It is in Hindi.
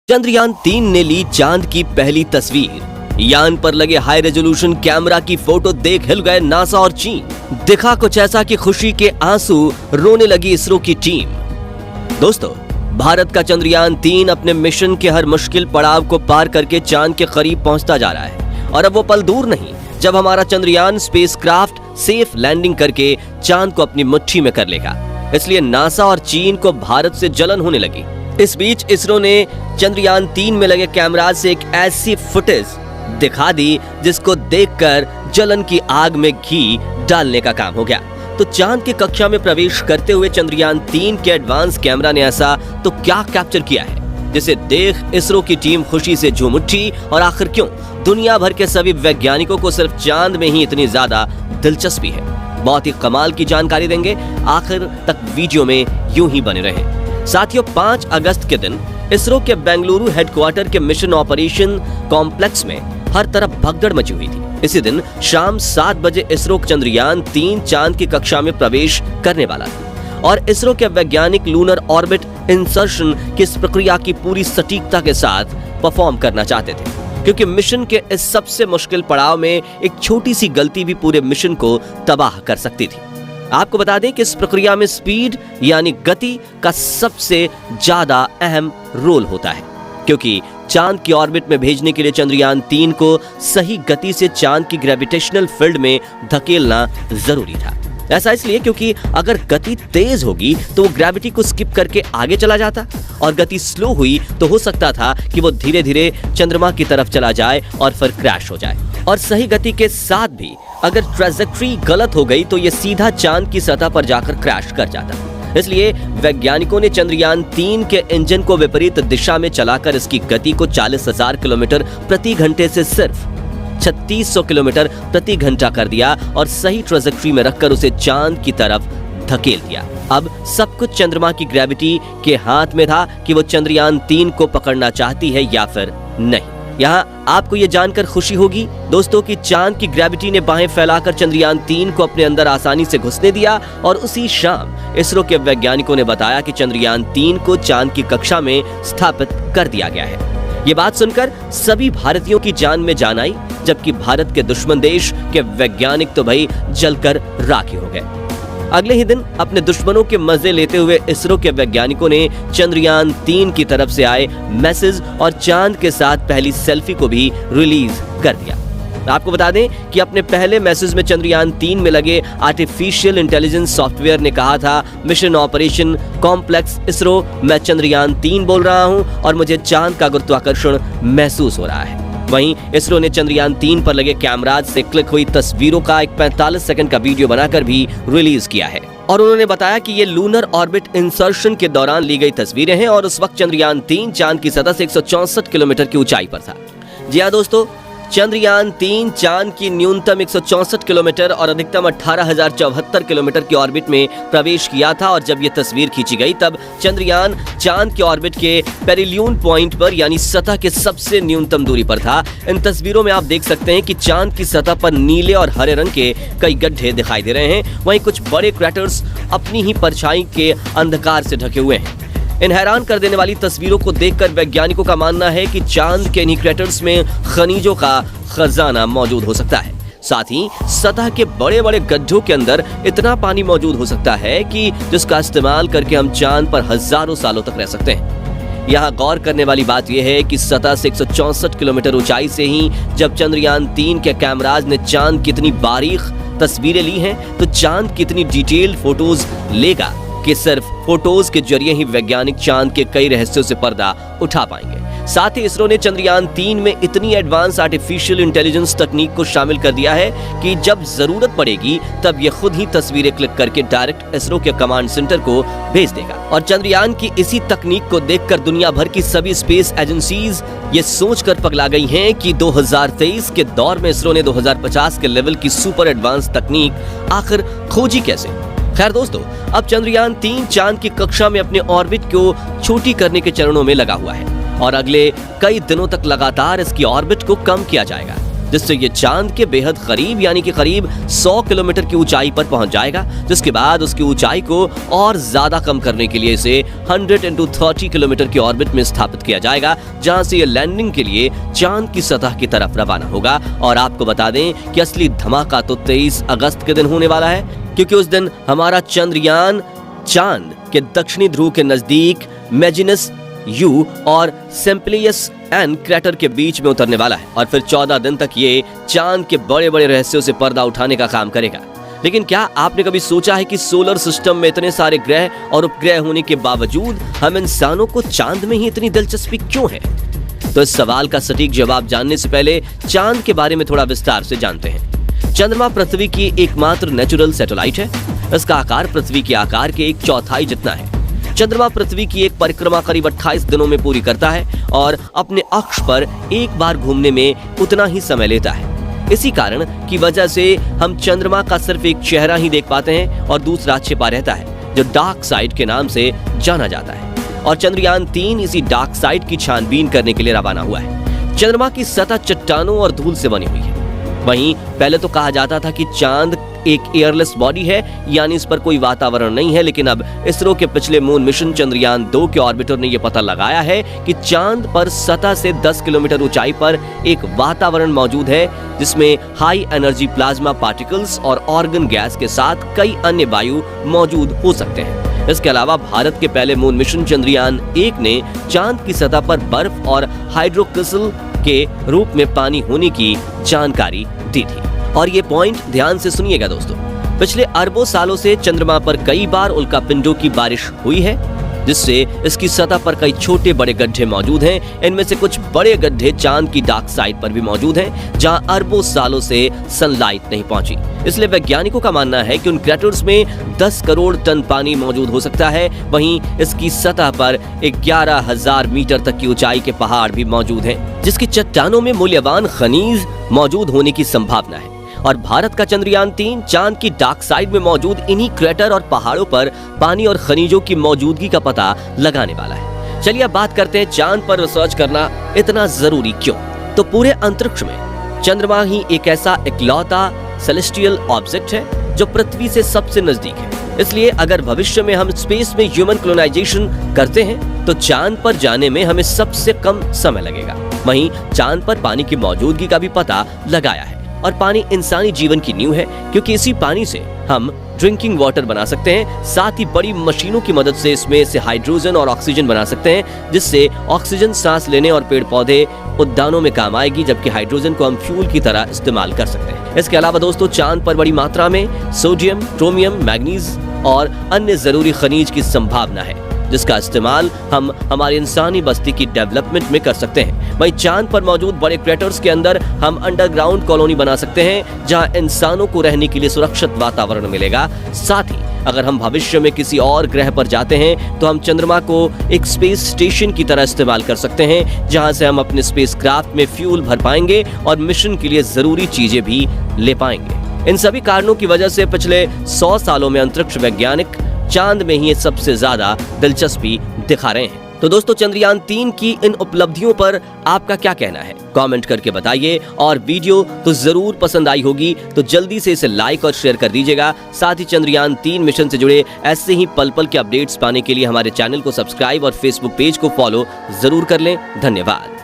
चंद्रयान-3 ने ली चांद की पहली तस्वीर। यान पर लगे हाई रेजोल्यूशन कैमरा की फोटो देख हिल गए नासा और चीन। दिखा कुछ ऐसा कि खुशी के आंसू रोने लगी इसरो की टीम। दोस्तों, भारत का चंद्रयान-3 अपने मिशन के हर मुश्किल पड़ाव को पार करके चांद के करीब पहुंचता जा रहा है और अब वो पल दूर नहीं जब हमारा चंद्रयान स्पेसक्राफ्ट सेफ लैंडिंग करके चांद को अपनी मुट्ठी में कर लेगा। इसलिए नासा और चीन को भारत से जलन होने लगी। इस बीच इसरो ने चंद्रयान-3 में लगे कैमराज से एक ऐसी फुटेज दिखा दी जिसको देखकर जलन की आग में घी डालने का काम हो गया। तो चांद की कक्षा में प्रवेश करते हुए चंद्रयान-3 के एडवांस कैमरा ने ऐसा तो क्या कैप्चर किया है जिसे देख इसरो की टीम खुशी से झूम उठी। और आखिर क्यों दुनिया भर के सभी वैज्ञानिकों को सिर्फ चांद में ही इतनी ज्यादा दिलचस्पी है, बहुत ही कमाल की जानकारी देंगे। आखिर तक वीडियो में यूं ही बने रहे। साथियों, 5 अगस्त के दिन इसरो के बेंगलुरु हेडक्वार्टर के मिशन ऑपरेशन कॉम्प्लेक्स में हर तरफ भगदड़ मची हुई थी। इसी दिन शाम 7 बजे इसरो चंद्रयान-3 चांद की कक्षा में प्रवेश करने वाला था और इसरो के वैज्ञानिक लूनर ऑर्बिट इंसर्शन की इस प्रक्रिया की पूरी सटीकता के साथ परफॉर्म करना चाहते थे, क्योंकि मिशन के इस सबसे मुश्किल पड़ाव में एक छोटी सी गलती भी पूरे मिशन को तबाह कर सकती थी। आपको बता दें कि इस प्रक्रिया में स्पीड यानी गति का सबसे ज्यादा अहम रोल होता है, क्योंकि चांद की ऑर्बिट में भेजने के लिए चंद्रयान-3 को सही गति से चांद की ग्रेविटेशनल फील्ड में धकेलना जरूरी था। ऐसा इसलिए क्योंकि अगर गति तेज होगी तो वो ग्रेविटी को स्किप करके आगे चला जाता और गति स्लो हुई तो हो सकता था कि वो धीरे धीरे चंद्रमा की तरफ चला जाए और फिर क्रैश हो जाए। और सही गति के साथ भी अगर ट्रैजेक्टरी गलत हो गई तो ये सीधा चांद की सतह पर जाकर क्रैश कर जाता। इसलिए वैज्ञानिकों ने चंद्रयान-3 के इंजन को विपरीत दिशा में चलाकर इसकी गति को 40,000 किलोमीटर प्रति घंटे से सिर्फ 3600 किलोमीटर प्रति घंटा कर दिया और सही ट्रैजेक्टरी में रखकर उसे चांद की तरफ धकेल दिया। अब सब कुछ चंद्रमा की ग्रेविटी के हाथ में था कि वो चंद्रयान-3 को पकड़ना चाहती है या फिर नहीं। यहाँ आपको ये जानकर खुशी होगी दोस्तों कि चांद की ग्रेविटी ने बाहें फैलाकर चंद्रयान-3 को अपने अंदर आसानी से घुसने दिया और उसी शाम इसरो के वैज्ञानिकों ने बताया कि चंद्रयान-3 को चांद की कक्षा में स्थापित कर दिया गया है। ये बात सुनकर सभी भारतीयों की जान में जान आई, जबकि भारत के दुश्मन देश के वैज्ञानिक तो भाई जलकर राख हो गए। अगले ही दिन अपने दुश्मनों के मजे लेते हुए इसरो के वैज्ञानिकों ने चंद्रयान-3 की तरफ से आए मैसेज और चांद के साथ पहली सेल्फी को भी रिलीज कर दिया। आपको बता दें कि अपने पहले मैसेज में चंद्रयान-3 में लगे आर्टिफिशियल इंटेलिजेंस सॉफ्टवेयर ने कहा था, मिशन ऑपरेशन कॉम्प्लेक्स इसरो, मैं चंद्रयान-3 बोल रहा हूं और मुझे चांद का गुरुत्वाकर्षण महसूस हो रहा है। वहीं इसरो ने चंद्रयान-3 पर लगे कैमराज से क्लिक हुई तस्वीरों का एक 45 सेकंड का वीडियो बनाकर भी रिलीज किया है और उन्होंने बताया कि ये लूनर ऑर्बिट इंसर्शन के दौरान ली गई तस्वीरें हैं और उस वक्त चंद्रयान-3 चांद की सतह से 164 किलोमीटर की ऊंचाई पर था। जी हाँ दोस्तों, चंद्रयान-3 चांद की न्यूनतम 164 किलोमीटर और अधिकतम 18,074 किलोमीटर की ऑर्बिट में प्रवेश किया था और जब ये तस्वीर खींची गई तब चंद्रयान चांद के ऑर्बिट के पेरिलियन पॉइंट पर यानी सतह के सबसे न्यूनतम दूरी पर था। इन तस्वीरों में आप देख सकते हैं कि चांद की सतह पर नीले और हरे रंग के कई गड्ढे दिखाई दे रहे हैं, वहीं कुछ बड़े क्रैटर्स अपनी ही परछाई के अंधकार से ढके हुए हैं। इन हैरान कर देने वाली तस्वीरों को देखकर वैज्ञानिकों का मानना है कि चांद के इन्हीं क्रैटर्स में खनिजों का खजाना मौजूद हो सकता है। साथ ही सतह के बड़े बड़े गड्ढों के अंदर इतना पानी मौजूद हो सकता है कि जिसका इस्तेमाल करके हम चांद पर हजारों सालों तक रह सकते हैं। यहाँ गौर करने वाली बात यह है कि सतह से 164 किलोमीटर ऊंचाई से ही जब चंद्रयान-3 के कैमराज ने चांद की इतनी बारीक तस्वीरें ली हैं तो चांद की इतनी डिटेल्ड फोटोज लेगा कि सिर्फ फोटोज के जरिए ही वैज्ञानिक चांद के कई रहस्यों से पर्दा उठा पाएंगे। साथ ही इसरो ने चंद्रयान-3 में इतनी एडवांस आर्टिफिशियल इंटेलिजेंस तकनीक को शामिल कर दिया है कि जब जरूरत पड़ेगी तब ये खुद ही तस्वीरें क्लिक करके डायरेक्ट इसरो के कमांड सेंटर को भेज देगा। और चंद्रयान की इसी तकनीक को देखकर दुनिया भर की सभी स्पेस एजेंसीज ये सोचकर पगला गई हैं कि 2023 के दौर में इसरो ने 2050 के लेवल की सुपर एडवांस तकनीक आखिर खोजी कैसे। खैर दोस्तों, अब चंद्रयान-3 चांद की कक्षा में अपने ऑर्बिट को छोटी करने के चरणों में लगा हुआ है और अगले कई दिनों तक लगातार इसकी ऑर्बिट को कम किया जाएगा। जिससे ये चांद के बेहद करीब यानी कि करीब 100 किलोमीटर की ऊंचाई पर पहुंच जाएगा, जिसके बाद उसकी ऊंचाई को और ज्यादा कम करने के लिए इसे 100 into 30 किलोमीटर की ऑर्बिट में स्थापित किया जाएगा, जहां से ये लैंडिंग के लिए चांद की सतह की तरफ रवाना होगा। और आपको बता दें कि असली धमाका तो 23 अगस्त के दिन होने वाला है, क्योंकि उस दिन हमारा चंद्रयान चांद के दक्षिणी ध्रुव के नजदीक मैजिनस यू और सेम्प्लियस एन क्रेटर के बीच में उतरने वाला है और फिर 14 दिन तक ये चांद के बड़े बड़े रहस्यों से पर्दा उठाने का काम करेगा। लेकिन क्या आपने कभी सोचा है कि सोलर सिस्टम में इतने सारे ग्रह और उपग्रह होने के बावजूद हम इंसानों को चांद में ही इतनी दिलचस्पी क्यों है? तो इस सवाल का सटीक जवाब जानने से पहले चांद के बारे में थोड़ा विस्तार से जानते हैं। चंद्रमा पृथ्वी की एकमात्र नेचुरल सैटेलाइट है। इसका आकार पृथ्वी के आकार के 1/4 जितना है। चंद्रमा पृथ्वी की एक परिक्रमा करीब 28 दिनों में पूरी करता है और अपने अक्ष पर एक बार घूमने में उतना ही समय लेता है। इसी कारण की वजह से हम चंद्रमा का सिर्फ एक चेहरा ही देख पाते हैं और दूसरा छिपा रहता है, जो डार्क साइड के नाम से जाना जाता है। और चंद्रयान 3 इसी डार्क साइड की छानबीन करने के लिए रवाना हुआ है। चंद्रमा की सतह चट्टानों और धूल से बनी हुई है। वहीं पहले तो कहा जाता था कि चांद एक एयरलेस बॉडी है, यानी इस पर कोई वातावरण नहीं है, लेकिन अब इसरो के पिछले मून मिशन चंद्रयान 2 के ऑर्बिटर ने यह पता लगाया है कि चांद पर सतह से 10 किलोमीटर ऊंचाई पर एक वातावरण मौजूद है, जिसमें हाई एनर्जी प्लाज्मा पार्टिकल्स और ऑर्गन गैस के साथ कई अन्य वायु मौजूद हो सकते हैं। इसके अलावा भारत के पहले मून मिशन चंद्रयान 1 ने चांद की सतह पर बर्फ और हाइड्रोक्रिस्टल के रूप में पानी होने की जानकारी दी थी। और ये पॉइंट ध्यान से सुनिएगा दोस्तों, पिछले अरबों सालों से चंद्रमा पर कई बार उल्कापिंडों की बारिश हुई है, जिससे इसकी सतह पर कई छोटे बड़े गड्ढे मौजूद हैं। इनमें से कुछ बड़े गड्ढे चांद की डार्क साइड पर भी मौजूद हैं, जहां अरबों सालों से सनलाइट नहीं पहुंची। इसलिए वैज्ञानिकों का मानना है कि उन क्रेटर्स में 10 करोड़ टन पानी मौजूद हो सकता है। वहीं इसकी सतह पर 11,000 मीटर तक की ऊंचाई के पहाड़ भी मौजूद हैं, जिसकी चट्टानों में मूल्यवान खनिज मौजूद होने की संभावना है। और भारत का चंद्रयान 3 चांद की डार्क साइड में मौजूद इन्हीं क्रेटर और पहाड़ों पर पानी और खनिजों की मौजूदगी का पता लगाने वाला है। चलिए अब बात करते हैं चांद पर रिसर्च करना इतना जरूरी क्यों। तो पूरे अंतरिक्ष में चंद्रमा ही एक ऐसा इकलौता सेलेस्टियल ऑब्जेक्ट है जो पृथ्वी से सबसे नजदीक है। इसलिए अगर भविष्य में हम स्पेस में ह्यूमन कॉलोनाइजेशन करते हैं तो चांद पर जाने में हमें सबसे कम समय लगेगा। वहीं चांद पर पानी की मौजूदगी का भी पता लगाया है और पानी इंसानी जीवन की नींव है, क्योंकि इसी पानी से हम ड्रिंकिंग वाटर बना सकते हैं। साथ ही बड़ी मशीनों की मदद से इसमें से हाइड्रोजन और ऑक्सीजन बना सकते हैं, जिससे ऑक्सीजन सांस लेने और पेड़ पौधे उद्यानों में काम आएगी, जबकि हाइड्रोजन को हम फ्यूल की तरह इस्तेमाल कर सकते हैं। इसके अलावा दोस्तों चांद पर बड़ी मात्रा में सोडियम, क्रोमियम, मैग्नीज और अन्य जरूरी खनिज की संभावना है, जिसका इस्तेमाल हम हमारी इंसानी बस्ती की डेवलपमेंट में कर सकते हैं। वहीं चांद पर मौजूद बड़े क्रेटर्स के अंदर हम अंडरग्राउंड कॉलोनी बना सकते हैं, जहां इंसानों को रहने के लिए सुरक्षित वातावरण मिलेगा। साथ ही अगर हम भविष्य में किसी और ग्रह पर जाते हैं तो हम चंद्रमा को एक स्पेस स्टेशन की तरह इस्तेमाल कर सकते हैं, जहां से हम अपने स्पेसक्राफ्ट में फ्यूल भर पाएंगे और मिशन के लिए जरूरी चीजें भी ले पाएंगे। इन सभी कारणों की वजह से पिछले 100 सालों में अंतरिक्ष वैज्ञानिक चांद में ही सबसे ज्यादा दिलचस्पी दिखा रहे हैं। तो दोस्तों चंद्रयान 3 की इन उपलब्धियों पर आपका क्या कहना है, कमेंट करके बताइए। और वीडियो तो जरूर पसंद आई होगी तो जल्दी से इसे लाइक और शेयर कर दीजिएगा। साथ ही चंद्रयान 3 मिशन से जुड़े ऐसे ही पल पल के अपडेट्स पाने के लिए हमारे चैनल को सब्सक्राइब और फेसबुक पेज को फॉलो जरूर कर लें। धन्यवाद।